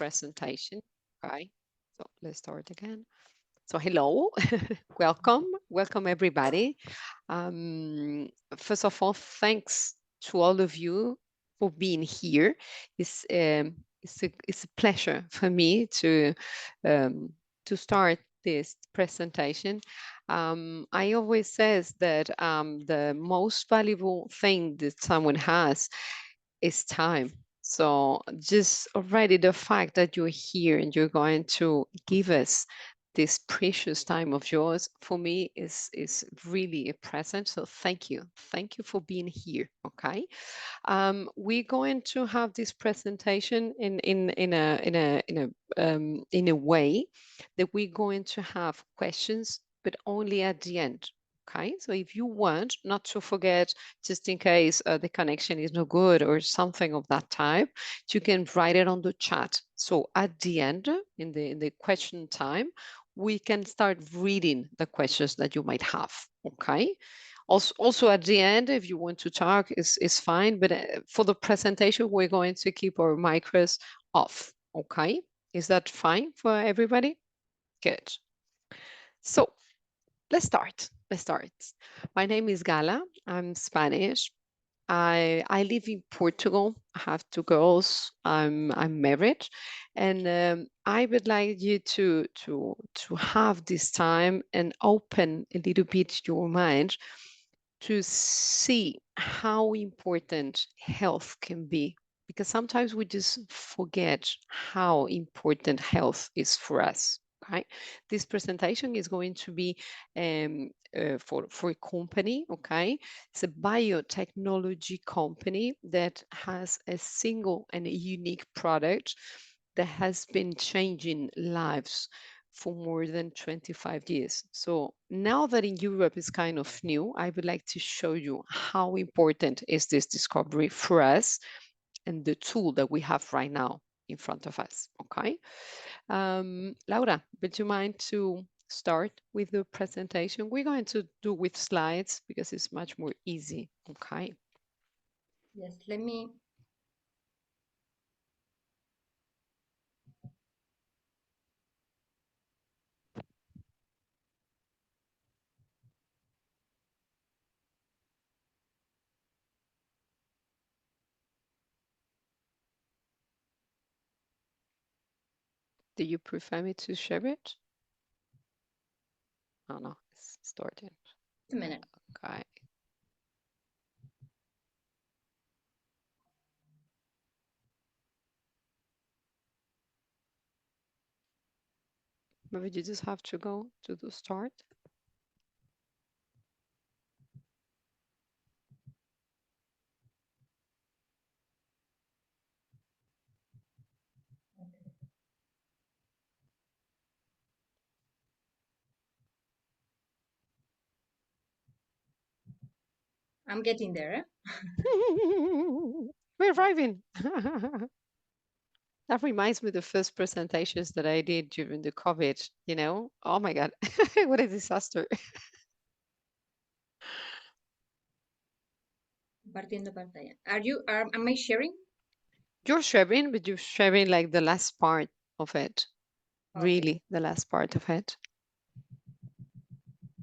presentation. Okay, so let's start again. So hello, welcome everybody. First of all, thanks to all of you for being here. It's a pleasure for me um, to start this presentation. I always says that the most valuable thing that someone has is time. So just already the fact that you're here and you're going to give us this precious time of yours, for me is really a present. So thank you for being here. Okay, we're going to have this presentation in a way that we're going to have questions, but only at the end. Okay, so if you want not to forget, just in case the connection is no good or something of that type, you can write it on the chat. So at the end, in the question time, we can start reading the questions that you might have. Okay. Also at the end, if you want to talk, is fine. But for the presentation, we're going to keep our micros off. Okay. Is that fine for everybody? Good. So let's start. Let's start. My name is Gala. I'm Spanish. I live in Portugal. I have two girls. I'm married, and I would like you to have this time and open a little bit your mind to see how important health can be, because sometimes we just forget how important health is for us. Okay, this presentation is going to be for a company. Okay, it's a biotechnology company that has a single and a unique product that has been changing lives for more than 25 years. So now that in Europe is kind of new, I would like to show you how important is this discovery for us and the tool that we have right now in front of us. Okay. Laura, would you mind to start with the presentation? We're going to do with slides because it's much more easy. Okay. Yes, let me. Do you prefer me to share it? Oh no, it's starting. Just a minute. Okay. Maybe you just have to go to the start. I'm getting there. We're arriving. That reminds me of the first presentations that I did during the COVID, you know? Oh my God, what a disaster. Compartiendo pantalla. Am I sharing? You're sharing, but you're sharing like the last part of it. Okay. Really, the last part of it.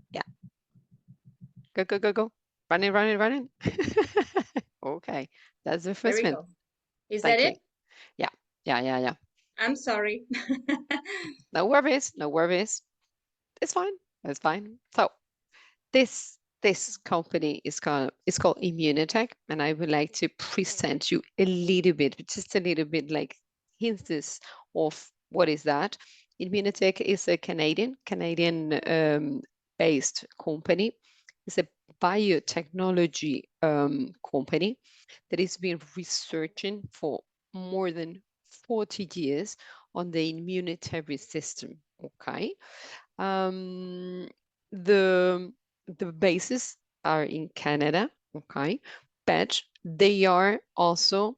Yeah. Go, go, go, go. Running, running, running. Okay. That's the There first we one. go. Is that Thank you. it? Yeah. Yeah, yeah, yeah. I'm sorry. No worries. No worries. It's fine. It's fine. So this company is called Immunotech, and I would like to present you a little bit, just a little bit, like hints of what is that. Immunotech is a Canadian based company. It's a biotechnology company that has been researching for more than 40 years on the immunitary system. Okay. Um, the the bases are in Canada, okay, but they are also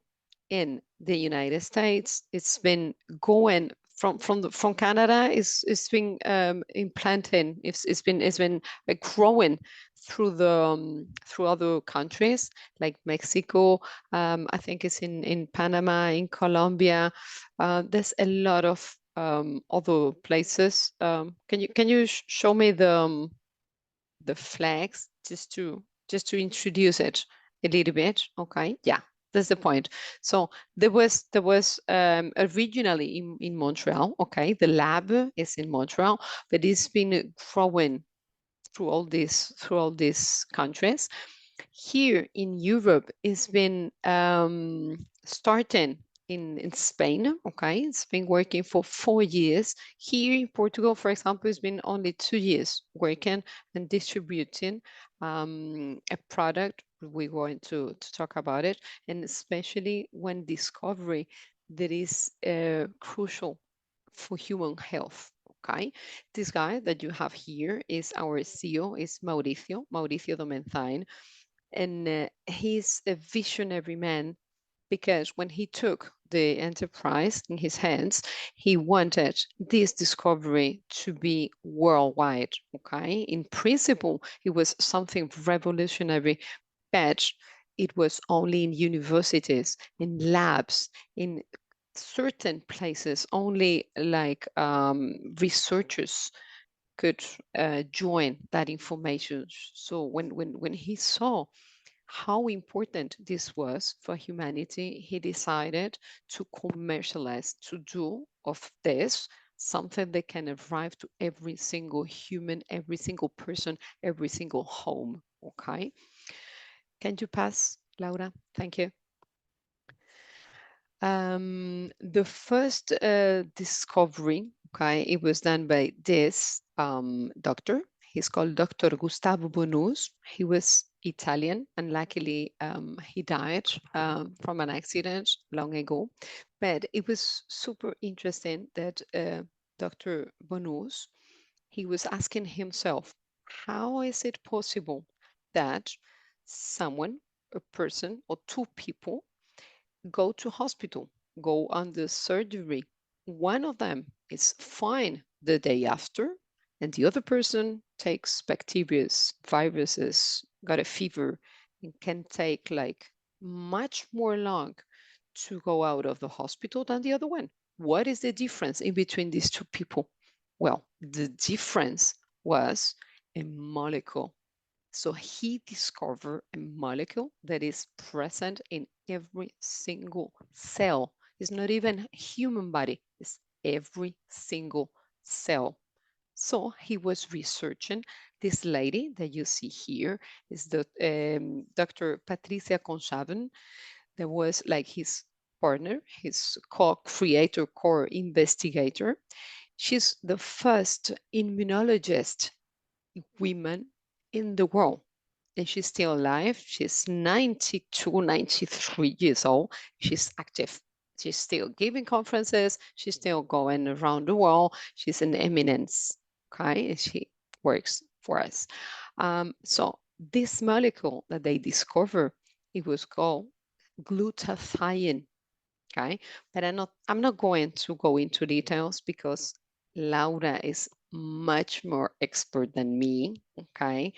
in the United States. It's been going from Canada is been implanting. It's been growing through other countries like Mexico. I think it's in Panama, in Colombia. There's a lot of other places. Can you show me the flags just to introduce it a little bit? Okay, yeah, that's the point. So there was originally in Montreal. Okay, the lab is in Montreal, but it's been growing through all these countries. Here in Europe, it's been starting in Spain. Okay, it's been working for 4 years. Here in Portugal, for example, it's been only 2 years working and distributing a product. We're going to talk about it, and especially when discovery that is crucial for human health. Okay, this guy that you have here is our CEO, is Mauricio Domenzain, and he's a visionary man because when he took the enterprise in his hands, he wanted this discovery to be worldwide. Okay, in principle, it was something revolutionary, but it was only in universities, in labs, in certain places. Only like researchers could join that information. So when he saw how important this was for humanity, he decided to commercialize, to do of this something that can arrive to every single human, every single person, every single home. Okay. Can you pass, Laura? Thank you. The first discovery, okay, it was done by this doctor. He's called Dr. Gustavo Bonus. He was Italian, and luckily he died from an accident long ago. But it was super interesting that Dr. Bonus, he was asking himself, how is it possible that someone, a person, or two people go to hospital, go under surgery. One of them is fine the day after, and the other person takes bacteria, viruses, got a fever, and can take like much more long to go out of the hospital than the other one. What is the difference in between these two people? Well, the difference was a molecule. So he discovered a molecule that is present in every single cell. It's not even human body, it's every single cell. So he was researching. This lady that you see here is the Dr. Patricia Conshaven. That was like his partner, his co-creator, core investigator. She's the first immunologist women in the world. And she's still alive. She's 92, 93 years old. She's active. She's still giving conferences. She's still going around the world. She's an eminence. Okay. And she works for us. So this molecule that they discovered, it was called glutathione. Okay. But I'm not going to go into details because Laura is much more expert than me. Okay.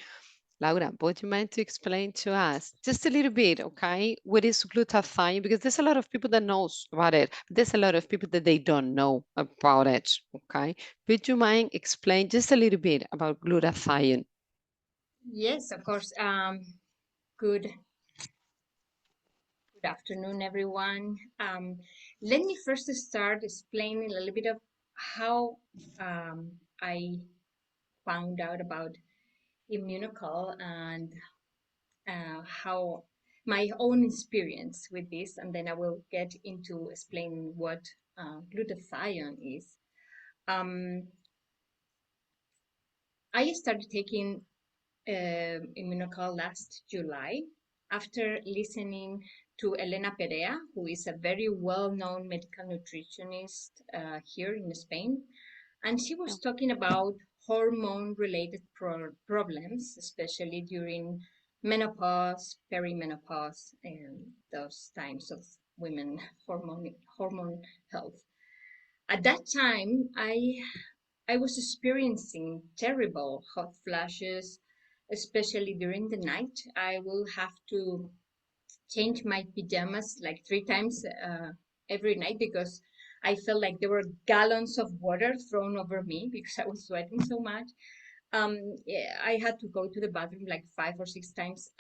Laura, would you mind to explain to us just a little bit, okay, what is glutathione? Because there's a lot of people that knows about it. But there's a lot of people that they don't know about it, okay? Would you mind explain just a little bit about glutathione? Yes, of course. Good good afternoon, everyone. Let me first start explaining a little bit of how I found out about Immunocal and how my own experience with this, and then I will get into explaining what glutathione is. Um, I started taking Immunocal last July after listening to Elena Perea, who is a very well-known medical nutritionist here in Spain. And she Yeah. was talking about hormone-related problems, especially during menopause, perimenopause, and those times of women hormone health. At that time, I was experiencing terrible hot flashes, especially during the night. I will have to change my pajamas like 3 times every night because I felt like there were gallons of water thrown over me because I was sweating so much. Yeah, I had to go to the bathroom like 5 or 6 times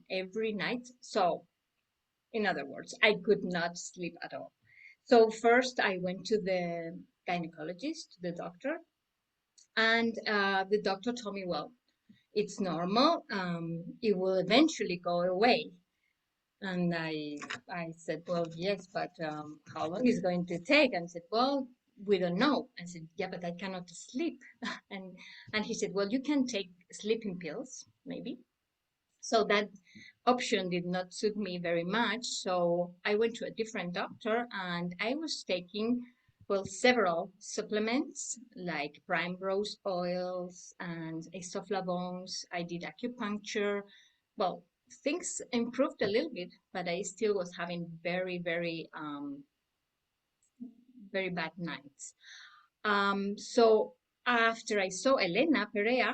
every night. So, in other words, I could not sleep at all. So first, I went to the gynecologist, to the doctor, and the doctor told me, well, it's normal. It will eventually go away. And I said, well, yes, but how long is it going to take? And said, well, we don't know. I said, yeah, but I cannot sleep. and and he said, well, you can take sleeping pills, maybe. So that option did not suit me very much. So I went to a different doctor and I was taking, well, several supplements like primrose oils and isoflavones. I did acupuncture. Well, things improved a little bit, but I still was having very bad nights. So after I saw Elena Perea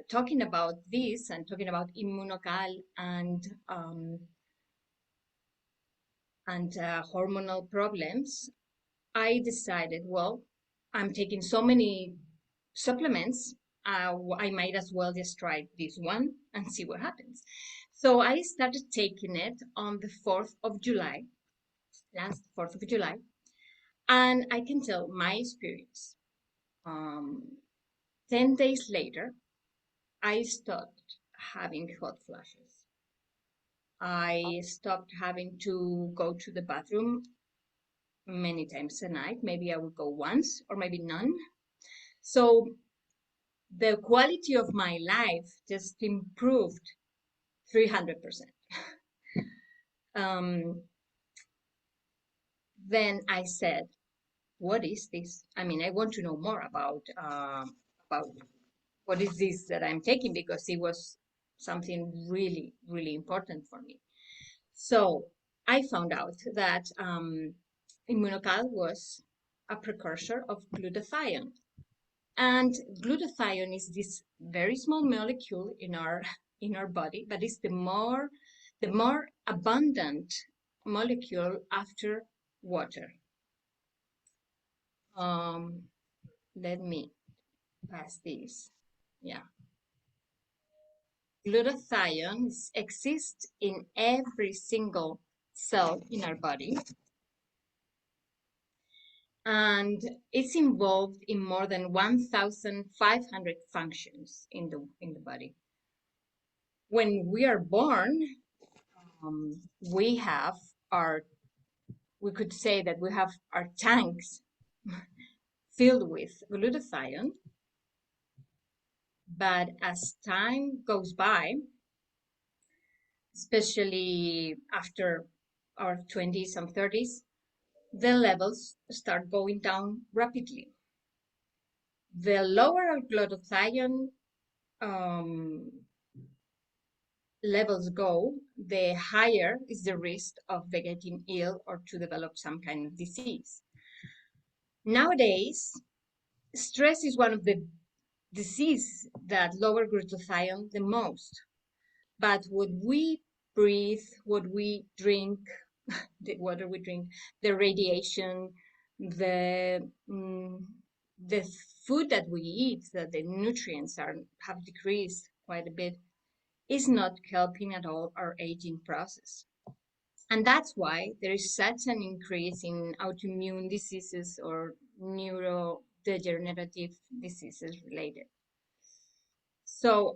talking about this and talking about Immunocal and hormonal problems, I decided, well, I'm taking so many supplements, I might as well just try this one and see what happens. So I started taking it on the 4th of July, last 4th of July, and I can tell my experience. Um, 10 days later, I stopped having hot flashes. I stopped having to go to the bathroom many times a night. Maybe I would go once or maybe none. So the quality of my life just improved 300%. Um, then I said, what is this? I mean, I want to know more about what is this that I'm taking because it was something really, really important for me. So I found out that Immunocal was a precursor of glutathione. And glutathione is this very small molecule in our in our body, but it's the more abundant molecule after water. Um, Let me pass this. Yeah. Glutathione exists in every single cell in our body, and it's involved in more than 1,500 functions in the body. When we are born, we have our, we could say that we have our tanks filled with glutathione, but as time goes by, especially after our 20s and 30s, the levels start going down rapidly. The lower our glutathione um, levels go, the higher is the risk of getting ill or to develop some kind of disease. Nowadays, stress is one of the diseases that lower glutathione the most. But what we breathe, what we drink, the water we drink, the radiation, the mm, the food that we eat, that the nutrients have decreased quite a bit, is not helping at all our aging process. And that's why there is such an increase in autoimmune diseases or neurodegenerative diseases related. So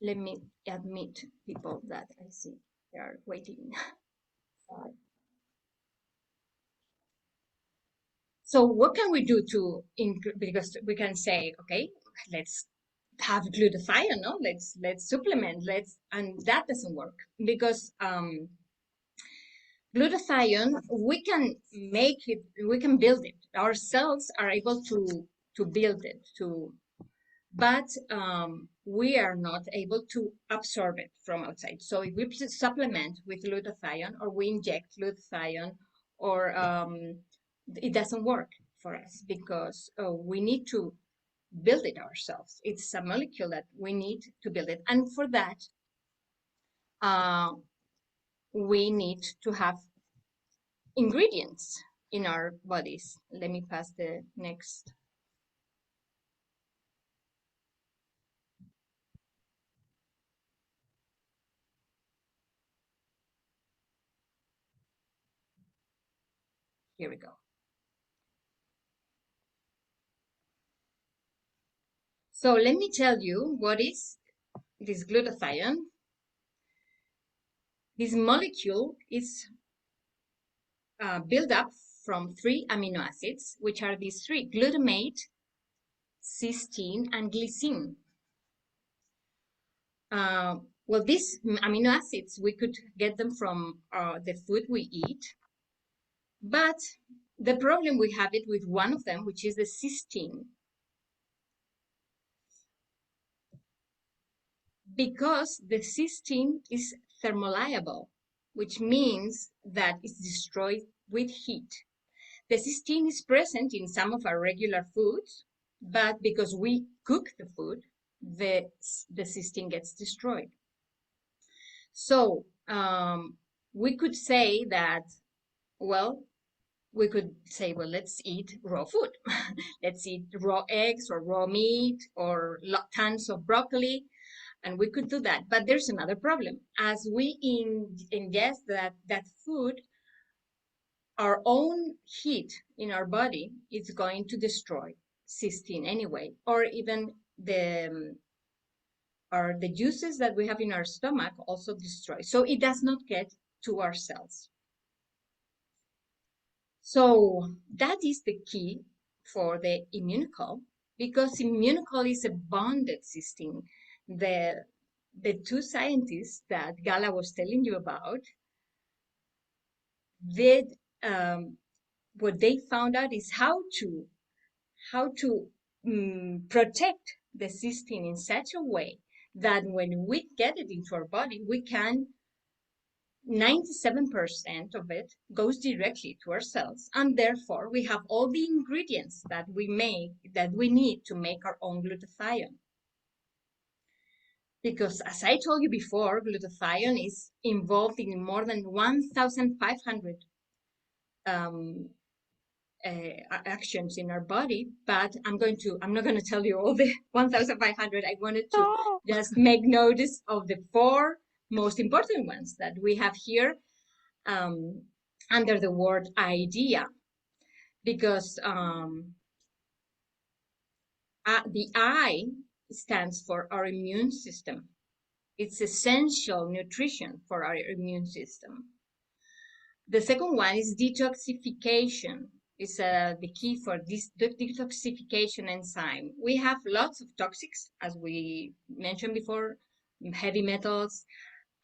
let me admit people that I see they are waiting. So what can we do to because we can say, okay, let's have glutathione, no? Let's supplement, and that doesn't work because glutathione, we can build it. Our cells are able to build it, but we are not able to absorb it from outside. So if we supplement with glutathione or we inject glutathione or it doesn't work for us because we need to build it ourselves. It's a molecule that we need to build it. And for that, we need to have ingredients in our bodies. Let me pass the next. Here we go. So let me tell you what is this glutathione. This molecule is built up from 3 amino acids, which are these three: glutamate, cysteine, and glycine. Well, these amino acids, we could get them from the food we eat, but the problem we have it with one of them, which is the cysteine. Because the cysteine is thermolayable, which means that it's destroyed with heat. The cysteine is present in some of our regular foods, but because we cook the food, the cysteine gets destroyed. So we could say that, well, let's eat raw food. Let's eat raw eggs or raw meat or tons of broccoli. And we could do that. But there's another problem. As we ingest that food, our own heat in our body is going to destroy cysteine anyway, or even the juices that we have in our stomach also destroy. So it does not get to our cells. So that is the key for the Immunocal, because Immunocal is a bonded cysteine. The two scientists that Gala was telling you about, what they found out is how to protect the cysteine in such a way that when we get it into our body, we can 97% of it goes directly to our cells, and therefore we have all the ingredients that we need to make our own glutathione. Because as I told you before, glutathione is involved in more than 1,500 actions in our body, but I'm not going to tell you all the 1,500. I wanted to just make notice of the 4 most important ones that we have here under the word idea, because the I stands for our immune system. It's essential nutrition for our immune system. The second one is detoxification. Is the key for this detoxification enzyme. We have lots of toxics, as we mentioned before, heavy metals,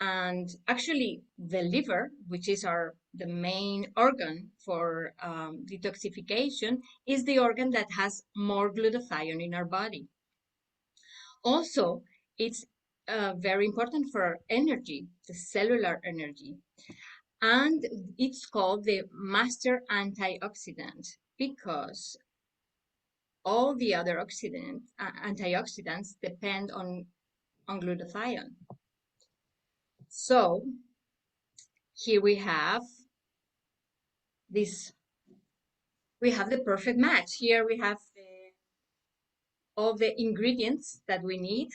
and actually the liver, which is the main organ for detoxification, is the organ that has more glutathione in our body. Also, it's very important for our energy, the cellular energy. And it's called the master antioxidant because all the other antioxidants depend on glutathione. So here we have this. We have the perfect match. Here we have all the ingredients that we need.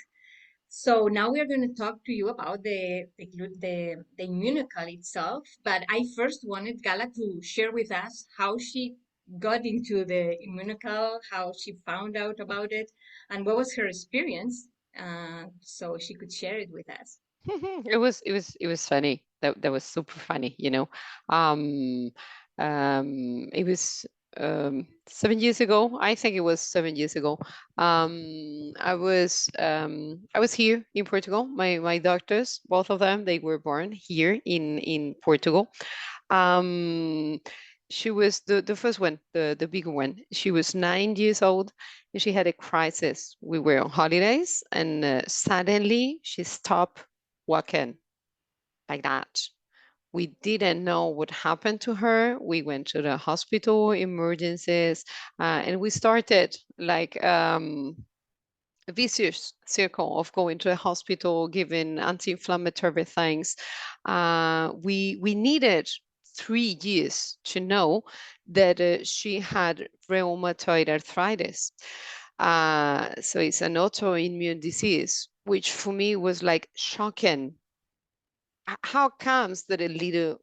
So now we are going to talk to you about the Immunocal itself. But I first wanted Gala to share with us how she got into the Immunocal, how she found out about it, and what was her experience, so she could share it with us. It was funny. That was super funny, you know. Um, it was 7 years ago. I think it was 7 years ago. I was here in Portugal. My doctors, both of them, they were born here in Portugal. Um, she was the first one, the bigger one. She was 9 years old, and she had a crisis. We were on holidays, and suddenly she stopped walking like that. We didn't know what happened to her. We went to the hospital, emergencies, and we started like a vicious circle of going to a hospital, giving anti-inflammatory things. We needed 3 years to know that she had rheumatoid arthritis. So it's an autoimmune disease, which for me was like shocking. How comes that a little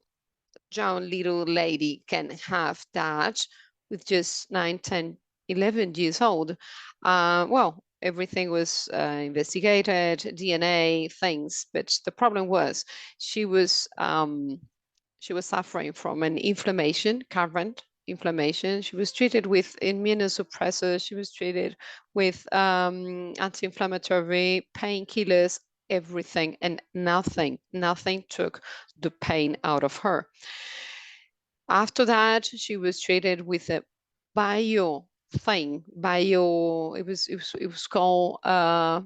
lady can have that with just 9, 10, 11 years old? Well, everything was investigated, DNA things, but the problem was she was um, she was suffering from an inflammation, current inflammation. She was treated with immunosuppressors. She was treated with anti-inflammatory painkillers, everything, and nothing took the pain out of her. After that, she was treated with a bio bio. It was called bio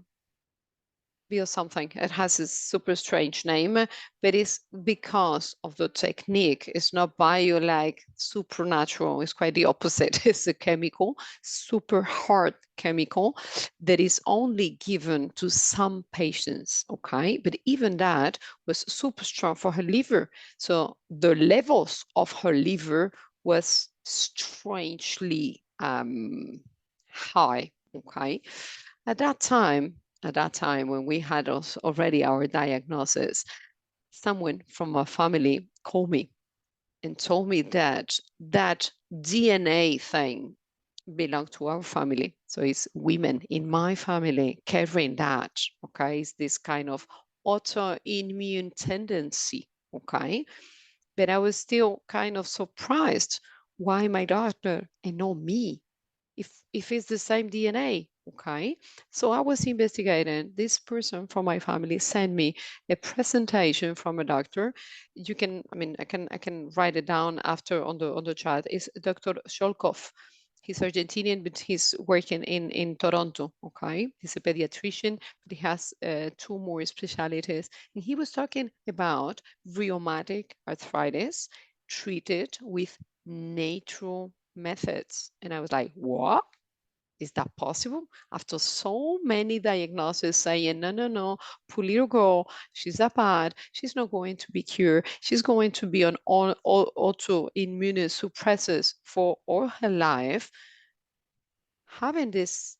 something. It has a super strange name, but it's because of the technique. It's not bio like supernatural. It's quite the opposite. It's a chemical, super hard chemical that is only given to some patients. Okay, but even that was super strong for her liver. So the levels of her liver was strangely high. Okay, at that time, when we had already our diagnosis, someone from our family called me and told me that that DNA thing belonged to our family. So it's women in my family carrying that. Okay, it's this kind of autoimmune tendency. Okay, but I was still kind of surprised why my doctor and not me, if it's the same DNA. Okay. So I was investigating. This person from my family sent me a presentation from a doctor. You can, I mean, I can write it down after on the chat. It's Dr. Sholkov. He's Argentinian, but he's working in Toronto. Okay. He's a pediatrician, but he has two more specialties. And he was talking about rheumatic arthritis treated with natural methods. And I was like, what? Is that possible? After so many diagnoses saying, no, no, no, poor little girl, she's a bad, she's not going to be cured, she's going to be on autoimmune suppressors for all her life. Having this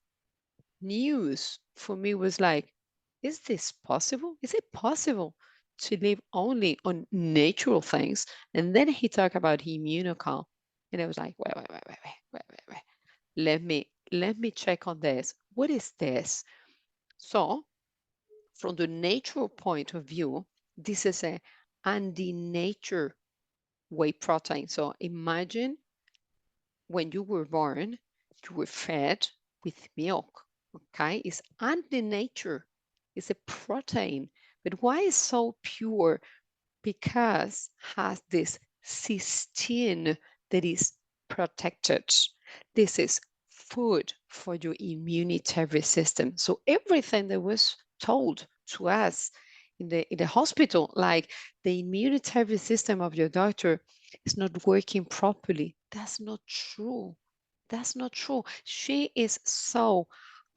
news for me was like, is this possible? Is it possible to live only on natural things? And then he talked about Immunocal. And I was like, wait. Let me check on this. What is this? So, from the natural point of view, this is a anti-nature whey protein. So imagine when you were born, you were fed with milk. Okay, it's anti-nature. It's a protein. But why is so pure? Because has this cysteine that is protected. This is food for your immunitary system. So everything that was told to us in the hospital, like the immunitary system of your doctor is not working properly, that's not true. That's not true. She is so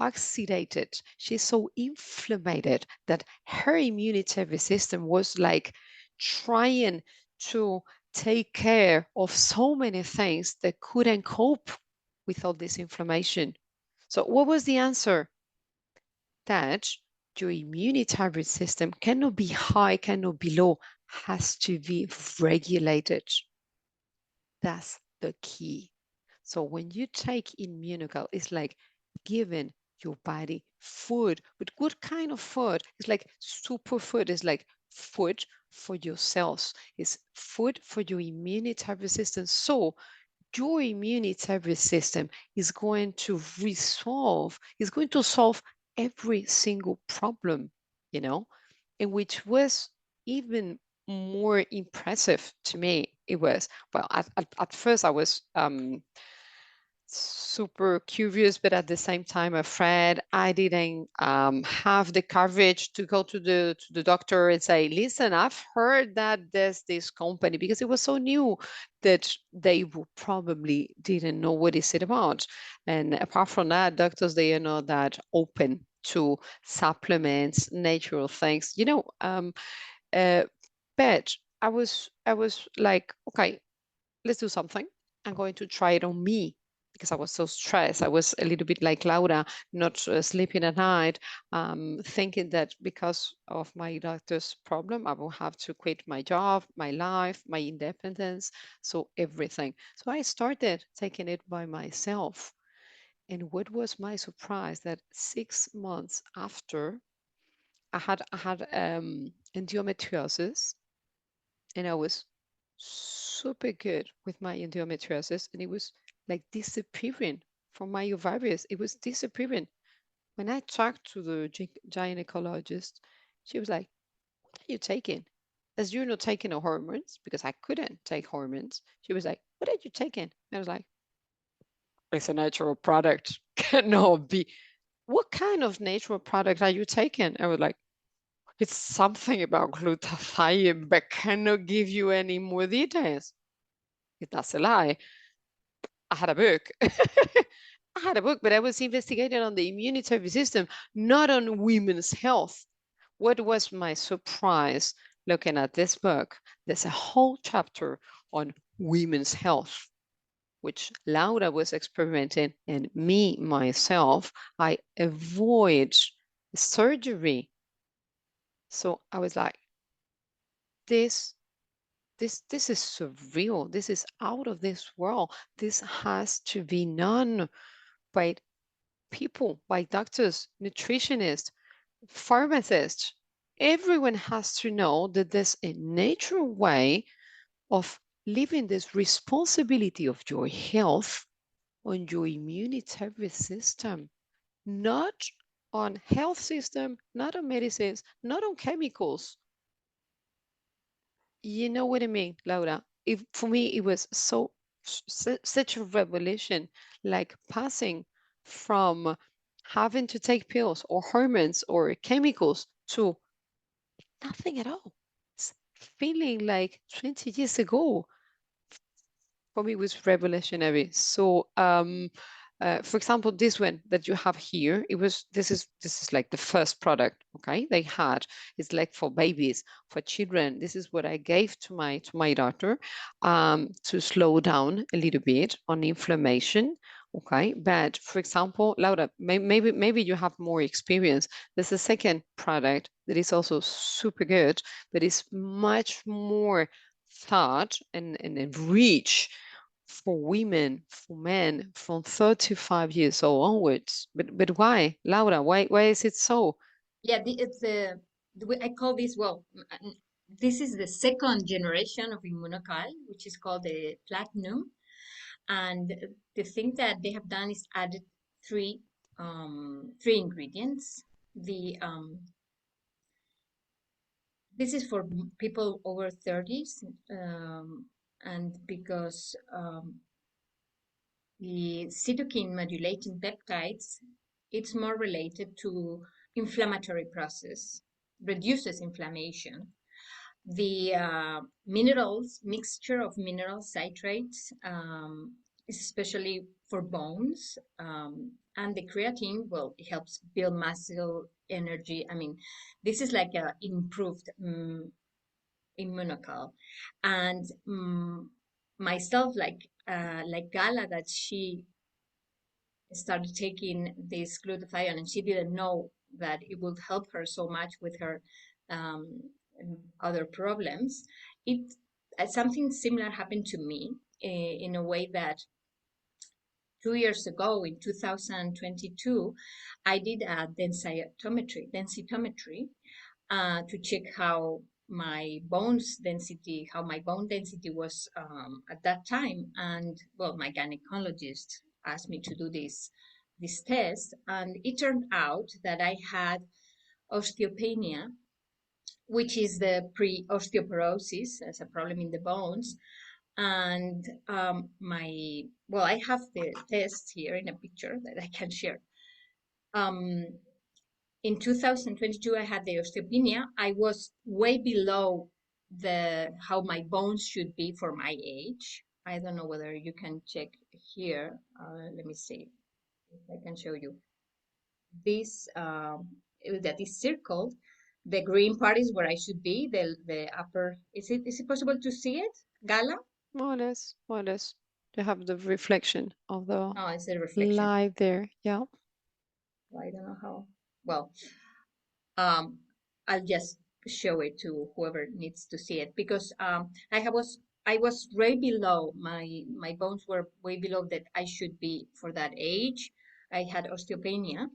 oxidated, she's so inflamed that her immunitary system was like trying to take care of so many things that couldn't cope with all this inflammation. So, what was the answer? That your immunitary system cannot be high, cannot be low, has to be regulated. That's the key. So when you take Immunocal, it's like giving your body food, but good kind of food. It's like superfood. It's like food for your cells. It's food for your immunitary system. So your immunitary system is going to is going to solve every single problem, you know, and which was even more impressive to me. It was, well, at first I was super curious, but at the same time afraid. I didn't have the courage to go to the doctor and say, "Listen, I've heard that there's this company," because it was so new that they probably didn't know what is it about. And apart from that, doctors they are not that open to supplements, natural things, uh, but I was like, okay, let's do something. I'm going to try it on me because I was so stressed. I was a little bit like Laura, not sleeping at night, thinking that because of my doctor's problem, I will have to quit my job, my life, my independence, so everything. So I started taking it by myself. And what was my surprise that 6 months after I had endometriosis, and I was super good with my endometriosis, and it was like disappearing from my ovaries. It was disappearing. When I talked to the gynecologist, she was like, "What are you taking? As you're not taking the hormones," because I couldn't take hormones. She was like, "What are you taking?" I was like, "It's a natural product." Cannot be. What kind of natural product are you taking? I was like, "It's something about glutathione, but cannot give you any more details." That's a lie. I had a book. I had a book, but I was investigating on the immunitary system, not on women's health. What was my surprise looking at this book? There's a whole chapter on women's health, which Laura was experimenting, and me, myself, I avoid surgery. So I was like, this, this is surreal. This is out of this world. This has to be known by people, by doctors, nutritionists, pharmacists. Everyone has to know that there's a natural way of living this responsibility of your health on your immunitary system, not on health system, not on medicines, not on chemicals. You know what I mean, Laura? For me, it was such a revelation, like passing from having to take pills or hormones or chemicals to nothing at all. It's feeling like 20 years ago for me was revolutionary. So, for example, this one that you have here, this is like the first product, okay? They had it's like for babies, for children. This is what I gave to my daughter, to slow down a little bit on inflammation. Okay, but for example, Laura, maybe you have more experience. There's a second product that is also super good, that is much more thought and rich for women, for men from 35 years old onwards. But why, Laura? Why is it so? Yeah, it's I call this, well, this is the second generation of Immunocal, which is called the Platinum. And the thing that they have done is added three three ingredients. The This is for people over 30s, and because the cytokine modulating peptides, it's more related to inflammatory process, reduces inflammation. The minerals, mixture of mineral citrates, especially for bones, and the creatine, well, it helps build muscle energy. I mean, this is like a improved Immunocal. And myself, like Gala, that she started taking this glutathione, and she didn't know that it would help her so much with her um, other problems. It Something similar happened to me, in a way that 2 years ago, in 2022, I did a densitometry, to check how my bone density was, at that time. And well, my gynecologist asked me to do this test, and it turned out that I had osteopenia, which is the pre-osteoporosis as a problem in the bones. And well, I have the test here in a picture that I can share. Um, in 2022, I had the osteopenia. I was way below the how my bones should be for my age. I don't know whether you can check here. Let me see if I can show you this. That is circled. The green part is where I should be. The upper, is it possible to see it, Gala? More or less, more or less. You have the reflection of the Oh, it's a reflection. light there. Yeah. I don't know how. Well, um, I'll just show it to whoever needs to see it because I was way below my bones were way below that I should be for that age. I had osteopenia,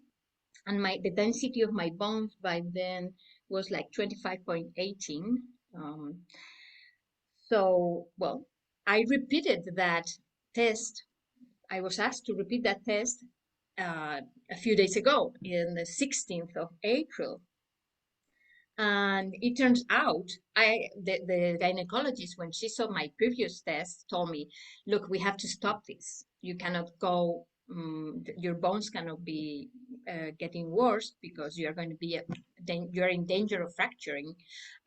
and my the density of my bones by then was like 25.18. So well, I repeated that test. I was asked to repeat that test a few days ago, in the 16th of April. And it turns out, the gynecologist, when she saw my previous test, told me, "Look, we have to stop this. You cannot go. Your bones cannot be getting worse because you are going to be you are in danger of fracturing,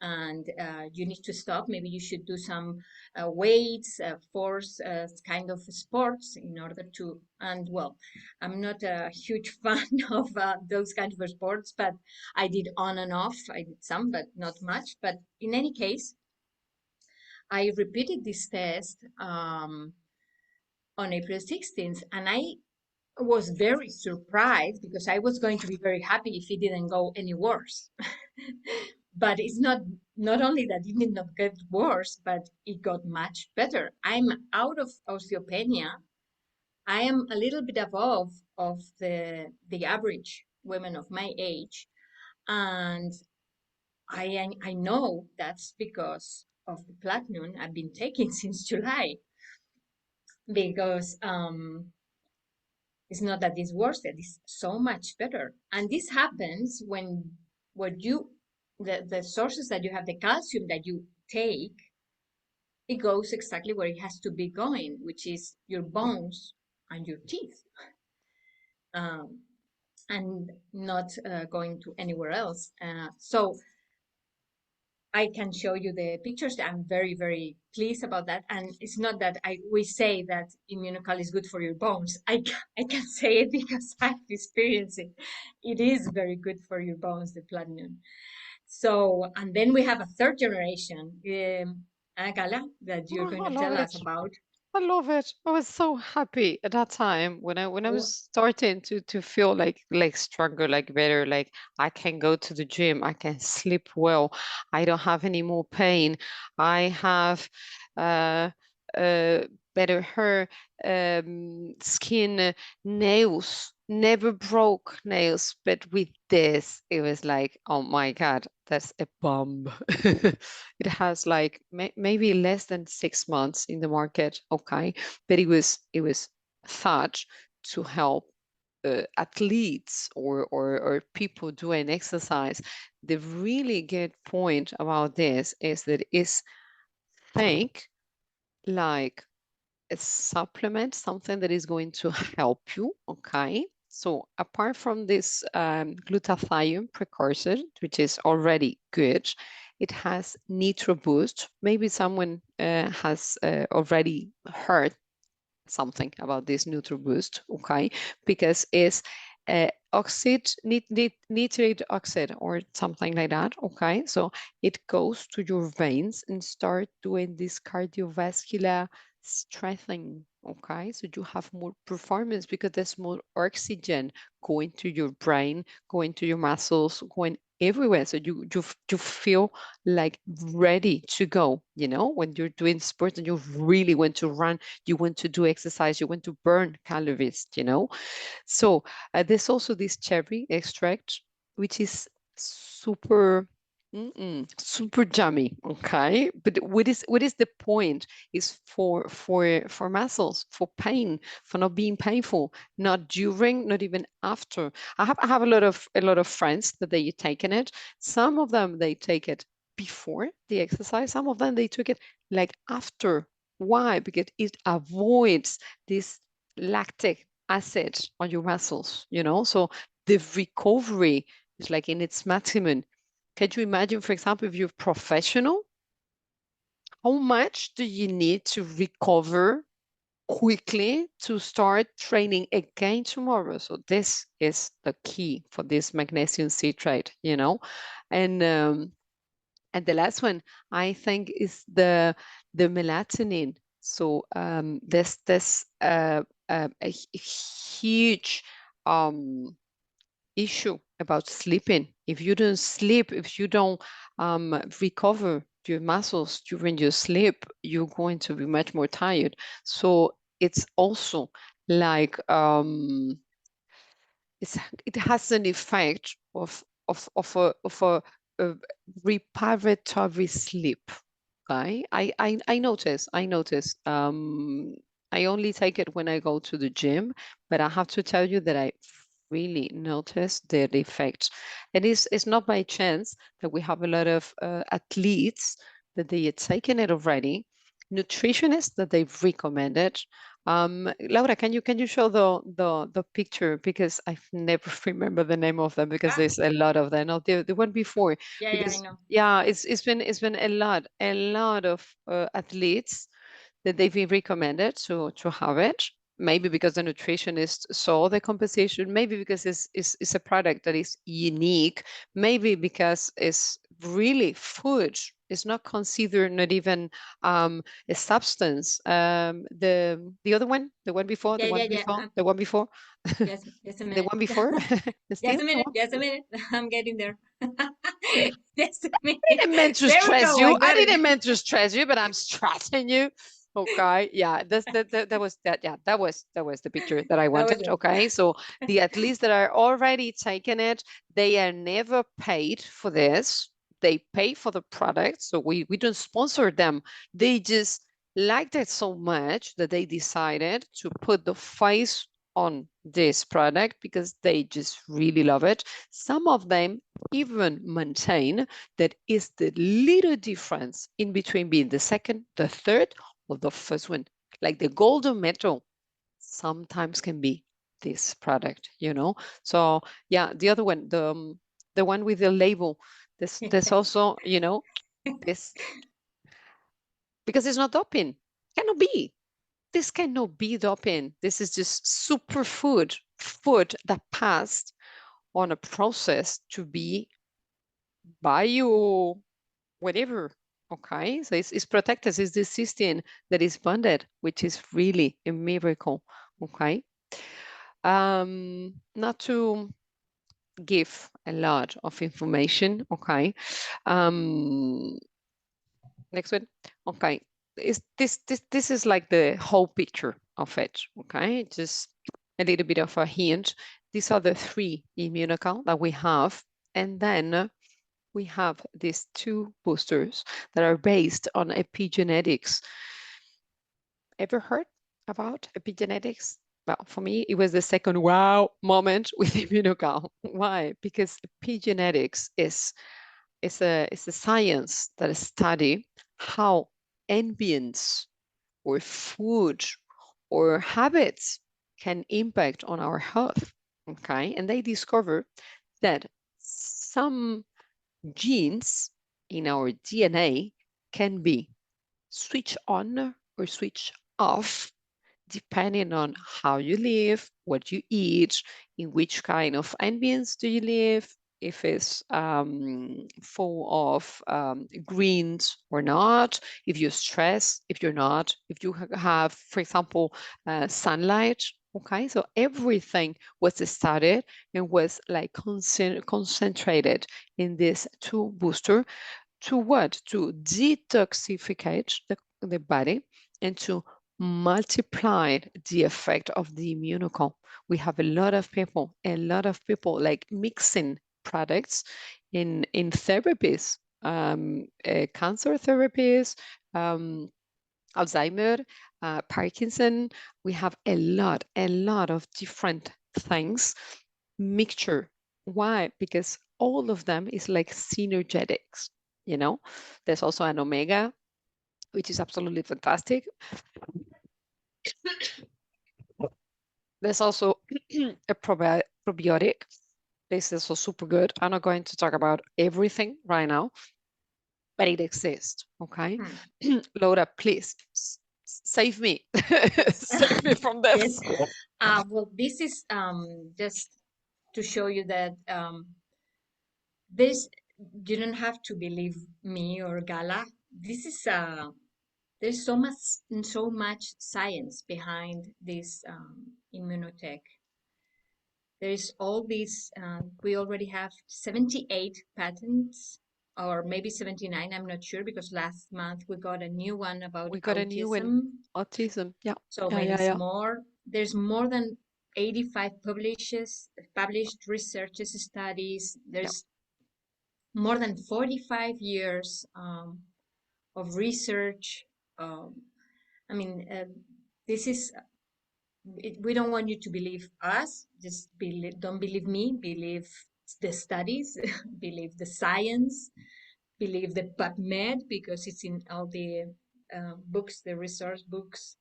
and you need to stop. Maybe you should do some weights, force kind of sports in order to." And well, I'm not a huge fan of those kinds of sports, but I did on and off. I did some, but not much. But in any case, I repeated this test on April 16th, and I was very surprised because I was going to be very happy if it didn't go any worse. But it's not only that it did not get worse, but it got much better. I'm out of osteopenia. I am a little bit above of the average women of my age, and I know that's because of the platinum I've been taking since July, because it's not that it's worse, that it's so much better. And this happens when you the sources that you have, the calcium that you take, it goes exactly where it has to be going, which is your bones and your teeth, um, and not going to anywhere else. So I can show you the pictures. I'm very, very pleased about that. And it's not that we say that Immunocal is good for your bones. I can say it because I've experienced it. It is very good for your bones, the platinum. So, and then we have a third generation, Gala, that you're Oh, going I to love tell us it. about. I love it. I was so happy at that time when I was Oh, starting to feel like stronger, like better, like I can go to the gym, I can sleep well, I don't have any more pain, I have uh uh better hair, skin, nails, never broke nails, but with this it was like, oh my God, that's a bomb. It has like maybe less than 6 months in the market, okay, but it was thought to help athletes or people doing exercise. The really good point about this is that it's think like a supplement, something that is going to help you, okay? So apart from this glutathione precursor, which is already good, it has nitro boost. Maybe someone has already heard something about this NutriBoost, okay? Because it's nitrate oxide or something like that, okay? So it goes to your veins and start doing this cardiovascular strengthening, okay? So you have more performance because there's more oxygen going to your brain, going to your muscles, going everywhere. So you feel like ready to go, when you're doing sports and you really want to run, you want to do exercise, you want to burn calories. So there's also this cherry extract, which is super, super yummy. Okay, but what is the point? Is for muscles, for pain, for not being painful, not during, not even after. I have a lot of friends that they taken it. Some of them they take it before the exercise. Some of them they took it like after Why? Because it avoids this lactic acid on your muscles, so the recovery is like in its maximum. Can you imagine, for example, if you're professional, how much do you need to recover quickly to start training again tomorrow? So this is the key for this magnesium citrate. And and the last one, I think, is the melatonin. So a huge um, issue about sleeping. If you don't sleep, if you don't recover your muscles during your sleep, you're going to be much more tired. So it's also like it has an effect of a reparatory sleep. Okay, I notice. I only take it when I go to the gym, but I have to tell you that I really notice the effect. And it's not by chance that we have a lot of athletes that they are taking it already, nutritionists that they've recommended. Laura, can you show the picture, because I've never remember the name of them, because Ah, there's a lot of them. No, the one before, yeah, yeah, I because know. yeah, it's been a lot of athletes that they've been recommended to have it. Maybe because the nutritionist saw the composition, maybe because it's a product that is unique, maybe because it's really food. It's not considered not even a substance. The other one, the one before, the Yeah, one yeah, yeah. before, the one before, Just a the minute. one before, Just still a the minute. one. Just a minute. I'm getting there. Just a minute. Didn't mean to There we stress go. I you. I got it. didn't mean to stress you, but I'm stressing you. Okay. Yeah. That was that. Yeah. That was the picture that I That was wanted. it. Okay. So the athletes that are already taking it, they are never paid for this. They pay for the product. So we don't sponsor them. They just liked it so much that they decided to put the face on this product because they just really love it. Some of them even maintain that is the little difference in between being the second, the third, or the first one. Like the golden medal sometimes can be this product. So yeah, the other one, the one with the label, there's also, this, because it's not doping. Cannot be. This cannot be doping. This is just superfood, food that passed on a process to be bio whatever. Okay, so it's protected. It's the cysteine that is bonded, which is really a miracle. Okay, not to give a lot of information. Okay, um, next one. Okay, is this is like the whole picture of it. Okay, just a little bit of a hint. These are the three Immunocal that we have, and then we have these two boosters that are based on epigenetics. Ever heard about epigenetics? Well, for me, it was the second wow moment with Immunocal. Why? Because epigenetics is a science that study how ambience or food or habits can impact on our health. Okay, and they discover that some genes in our DNA can be switched on or switched off depending on how you live, what you eat, in which kind of ambience do you live, if it's full of greens or not, if you're stressed, if you're not, if you have, for example, sunlight. Okay, so everything was studied and was like concentrated in this two booster to what? To detoxificate the body and to multiply the effect of the immunocal. We have a lot of people like mixing products in therapies, cancer therapies, um, Alzheimer, Parkinson. We have a lot of different things mixture. Why? Because all of them is like synergetics. There's also an omega. which is absolutely fantastic. There's also a probiotic. This is also super good. I'm not going to talk about everything right now, but it exists. Okay. Hmm. Laura, please save me. Save me from Yes. this. Well, this is just to show you that this you don't have to believe me or Gala. This is there's so much science behind this immunotech. There is all these. We already have 78 patents, or maybe 79. I'm not sure because last month we got a new one about We got a new one. autism. Autism. Yeah. So Yeah. maybe Yeah. it's Yeah. more. There's more than 85 published research studies. Yeah. There's more than 45 years of research. Um, I mean, this is we don't want you to believe us. Just don't believe me. Believe the studies. Believe the science. Believe the PubMed because it's in all the books, the resource books,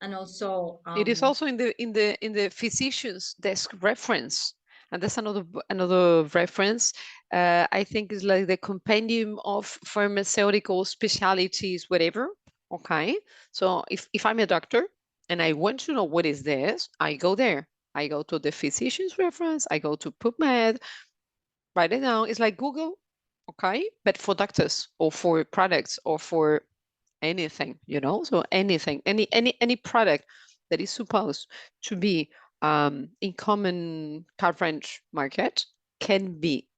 and also It is also in the physician's desk reference, and that's another reference. I think is like the compendium of pharmaceutical specialities, whatever. Okay, so if I'm a doctor and I want to know what is this, I go there. I go to the physician's reference. I go to PubMed. Write it down. It's like Google, okay, but for doctors or for products or for anything, so anything, any product that is supposed to be in common coverage market can be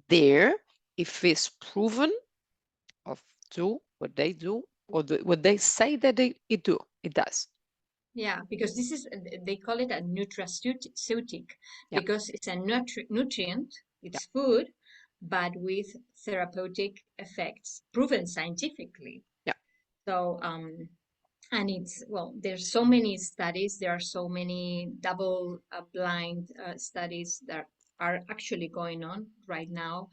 there if it's proven of do what they do or what they say that it does. yeah, because this is they call it a nutraceutic Yeah. because it's a nutrient, Yeah. it's food, but with therapeutic effects proven scientifically. Yeah. So and it's well, there's so many studies, there are so many double blind studies that are actually going on right now.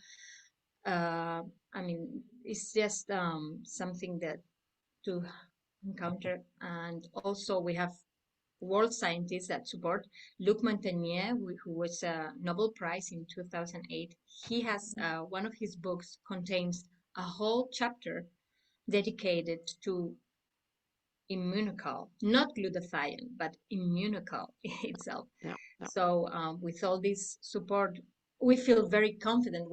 uh, I mean, it's just something that to encounter. And also we have world scientists that support. Luc Montagnier, who was a Nobel Prize in 2008, he has one of his books contains a whole chapter dedicated to Immunocal, not glutathione, but Immunocal itself. Yeah. Yeah. So with all this support, we feel very confident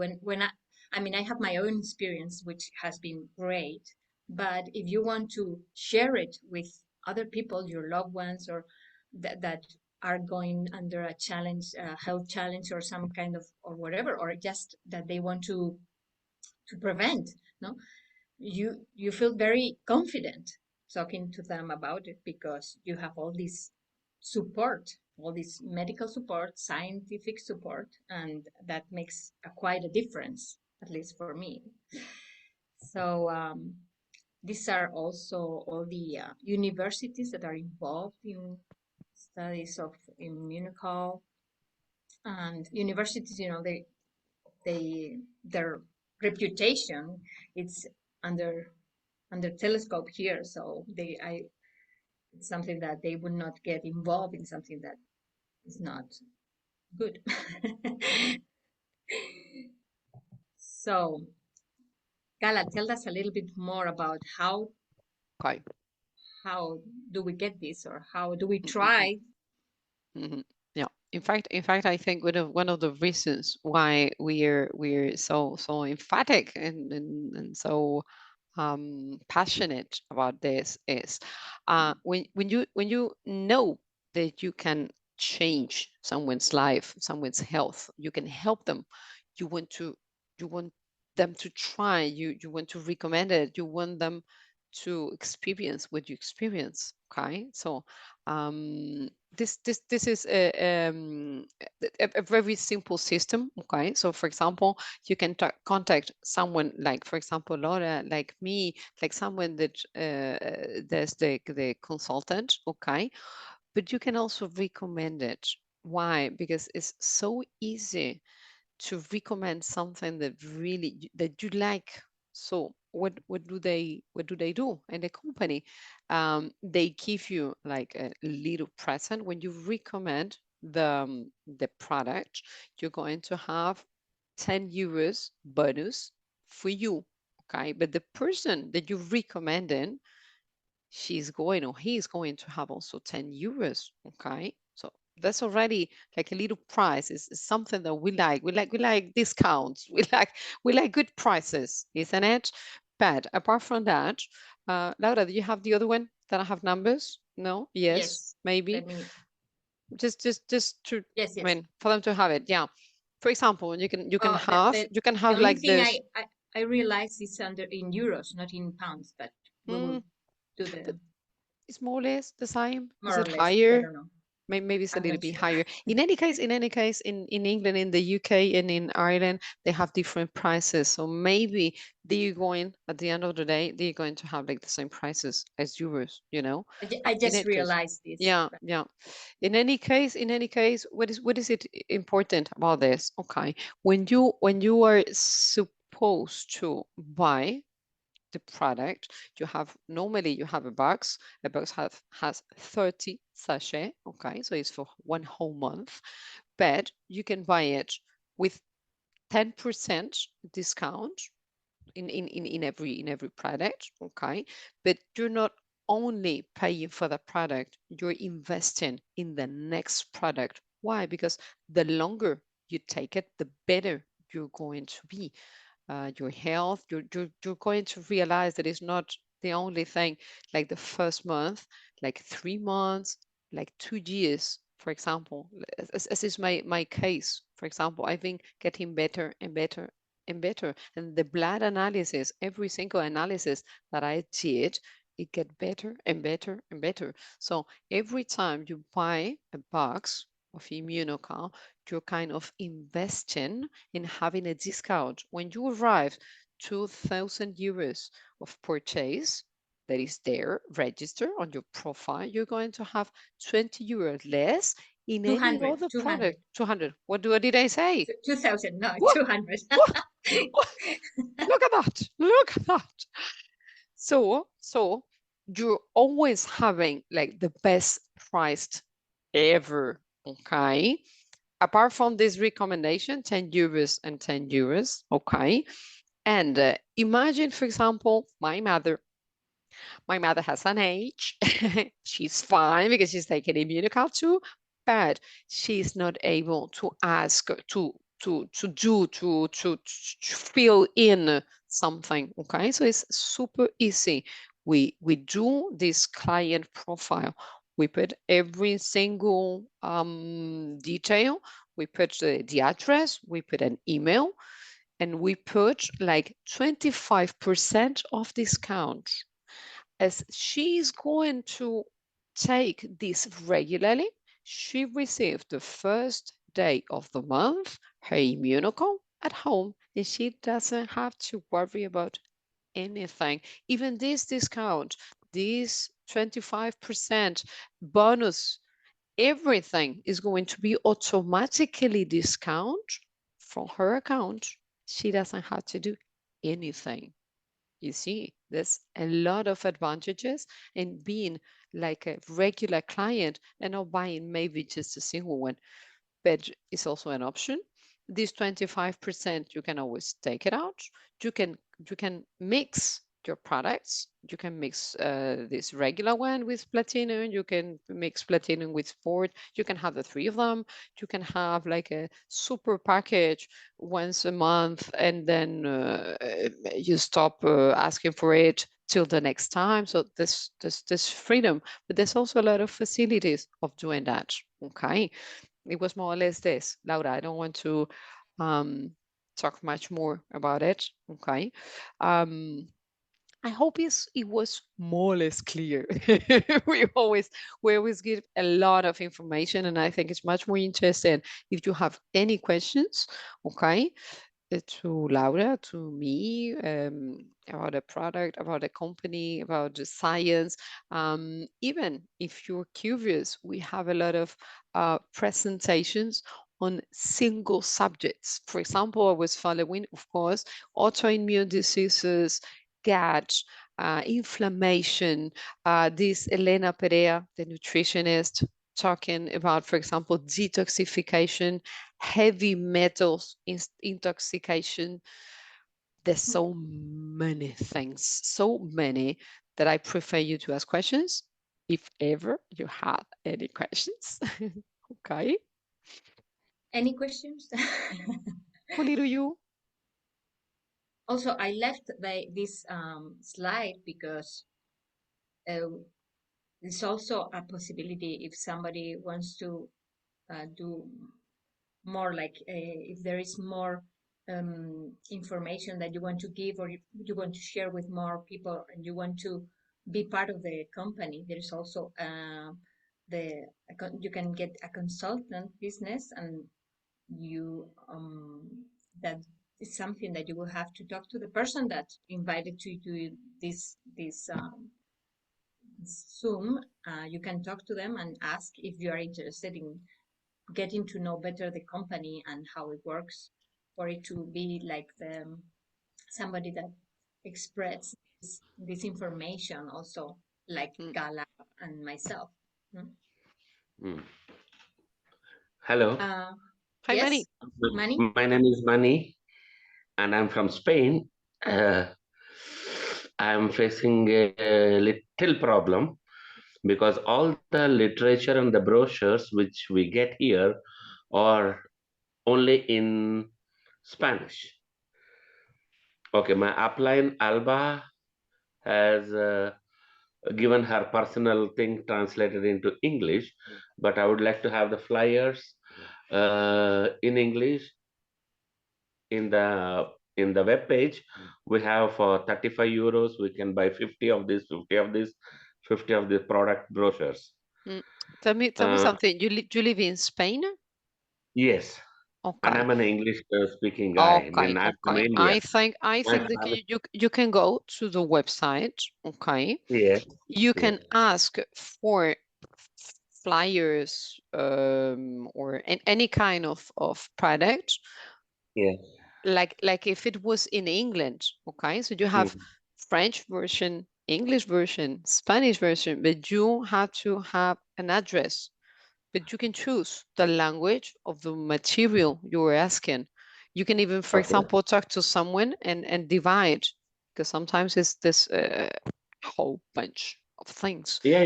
I mean, I have my own experience, which has been great. But if you want to share it with other people, your loved ones, or that are going under a challenge, a health challenge, or some kind of, or whatever, or just that they want to prevent, no, you feel very confident talking to them about it because you have all this support, all this medical support, scientific support, and that makes quite a difference, at least for me. So these are also all the universities that are involved in studies of immunocal. And universities, their reputation, it's under telescope here, so it's something that they would not get involved in something that is not good. So Gala, tell us a little bit more about Okay. how do we get this, or how do we Mm-mm-mm. try. Mhm. Yeah. In fact, I think one of the reasons why we're so emphatic and so passionate about this is when you know that you can change someone's life, someone's health, you can help them. You want to you want them to try. You want to recommend it. You want them to experience what you experience. Okay, so this is a very simple system. Okay, so for example, you can contact someone like, for example, Laura, like me, like someone that there's the consultant. Okay, but you can also recommend it. Why? Because it's so easy to recommend something that really that you like. So what do they do in the company? They give you like a little present when you recommend the product. You're going to have 10 euros bonus for you. Okay, but the person that you're recommending, she's going or he's going to have also 10 euros. Okay. So that's already like a little price. Is something that we like. We like discounts. We like good prices, isn't it? But apart from that, Laura, do you have the other one that I have numbers? No? Yes, Yes. maybe. Let me. Just to, Yes, I yes. mean, for them to have it. Yeah. For example, you can Oh, have you can the have only like thing this. I realize is under in euros, not in pounds, but we Mm, will do the it's more or less the same. Is more it or less. I higher? don't know. Maybe it's a I'm little not bit sure. higher. In any case, in England, in the UK, and in Ireland, they have different prices. So maybe they're going at the end of the day, they're going to have like the same prices as euros. I In just any case, realized this. yeah, yeah. In any case, what is it important about this? Okay, when you are supposed to buy the product, you have a box has 30 sachet. Okay, so it's for one whole month, but you can buy it with 10% discount in every product. Okay, but you're not only paying for the product, you're investing in the next product. Why? Because the longer you take it, the better you're going to be, your health. You're going to realize that it's not the only thing, like the first month, like 3 months, like 2 years, for example, as is my case. For example, I've been getting better and better and better. And the blood analysis, every single analysis that I did, it get better and better and better. So every time you buy a box of Immunocal, you're kind of investing in having a discount. When you arrive 2,000 euros of purchase that is there, register on your profile, you're going to have 20 euros less in any 200, other 200, product. 200. What did I say? 2,000, no, What? 200. What? What? Look at that. Look at that. So you're always having like the best priced ever. Okay. Apart from this recommendation, 10 euros and 10 euros. Okay. And imagine, for example, my mother has an age. She's fine because she's taking Immunocal too, but she's not able to ask to do to fill in something. Okay, so it's super easy. We do this client profile. We put every single detail. We put the address. We put an email, and we put like 25% of discount, as she's going to take this regularly. She received the first day of the month her Immunocal at home, and she doesn't have to worry about anything. Even this discount, this 25% bonus, everything is going to be automatically discount from her account. She doesn't have to do anything. You see, there's a lot of advantages in being like a regular client and not buying maybe just a single one, but it's also an option. This 25%, you can always take it out. You can mix your products. You can mix this regular one with platinum. You can mix platinum with sport. You can have the three of them. You can have like a super package once a month, and then you stop asking for it till the next time. So there's freedom, but there's also a lot of facilities of doing that. Okay, it was more or less this, Laura. I don't want to um, talk much more about it. Okay. Um, I hope it was more or less clear. we always we always give a lot of information, and I think it's much more interesting if you have any questions. Okay, to Laura, to me, about a product, about a company, about the science. Even if you're curious, we have a lot of presentations on single subjects. For example, I was following, of course, autoimmune diseases, gut, inflammation. This Elena Perea, the nutritionist, talking about, for example, detoxification, heavy metals intoxication. There's so many things, so many that I prefer you to ask questions if ever you have any questions. Okay. Any questions? Only to you. Also, I left this slide because it's also a possibility if somebody wants to do more, like if there is more information that you want to give, or you want to share with more people, and you want to be part of the company. There is also you can get a consultant business, and you that is something that you will have to talk to the person that invited to do this Zoom. You can talk to them and ask if you are interested in getting to know better the company and how it works, for it to be like somebody that express this information also, like Mm. Gala and myself. Mm. Mm. Hello, Hi, Yes, Manny. Manny? my name is Mani, and I'm from Spain. Uh, I'm facing a little problem because all the literature and the brochures which we get here are only in Spanish. Okay, my upline Alba has given her personal thing translated into English, but I would like to have the flyers in English in the web page. We have for 35 euros we can buy 50 of this, 50 of this, 50 of the product brochures. Mm. Tell me uh, something. You live in Spain? yes, and Okay. I'm an English speaking guy. I Okay. mean, I'm from Okay. India. I think My that family, you can go to the website. Okay. yes, You yes, can ask for flyers or any kind of product, yes. like if it was in England. Okay. So you have Mm. French version, English version, Spanish version, but you have to have an address. But you can choose the language of the material you are asking. You can even, for Okay. example, talk to someone and divide, because sometimes it's this whole bunch of things. Yeah.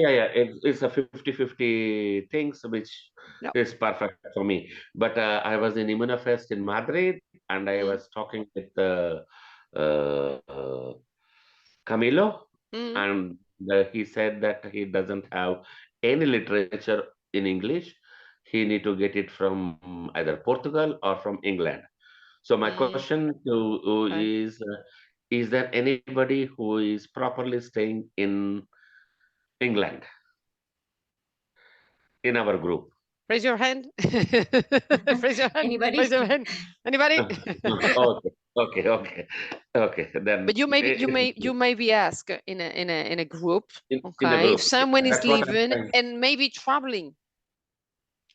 It's a 50-50 things, which No. is perfect for me. But I was in Immunofest in Madrid, and I Mm, was talking with uh, uh, Camilo, mm, and he said that he doesn't have any literature in English. He need to get it from either Portugal or from England. So my mm, question to you okay. is there anybody who is properly staying in England in our group? Raise your hand. Raise your hand. Raise Anybody? your hand. Anybody? Okay, okay. But Then you may be asked in a group. in the Okay, if group, someone is that's what I'm leaving saying. and maybe traveling,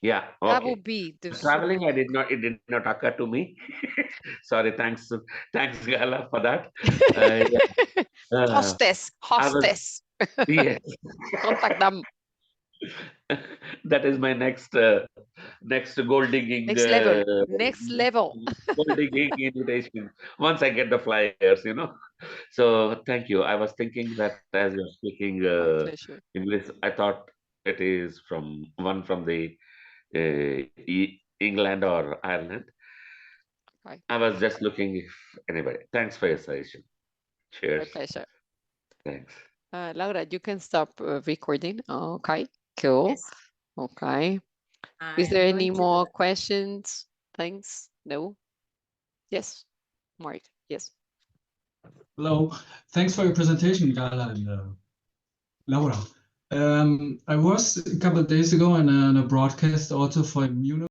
Yeah, that will okay. be the Traveling, super. I did not. It did not occur to me. Sorry, thanks, Gala, for that. Yeah, Hostess, I was hostess. yes. Contact them. That is my next gold digging Next level. Next level. gold digging invitation. Once I get the flyers. So thank you. I was thinking that as you're speaking My pleasure. English, I thought it is from the England or Ireland. Okay. I was just looking if anybody. Thanks for your suggestion. My Cheers. pleasure. Thanks. Laura, you can stop recording. Okay. Cool. Yes, Okay. I Is there am going any to do more that. questions? Thanks. No? Yes. Mark. Yes. Hello. Thanks for your presentation, Gala and Laura. I was a couple of days ago on a broadcast also for Immunocal.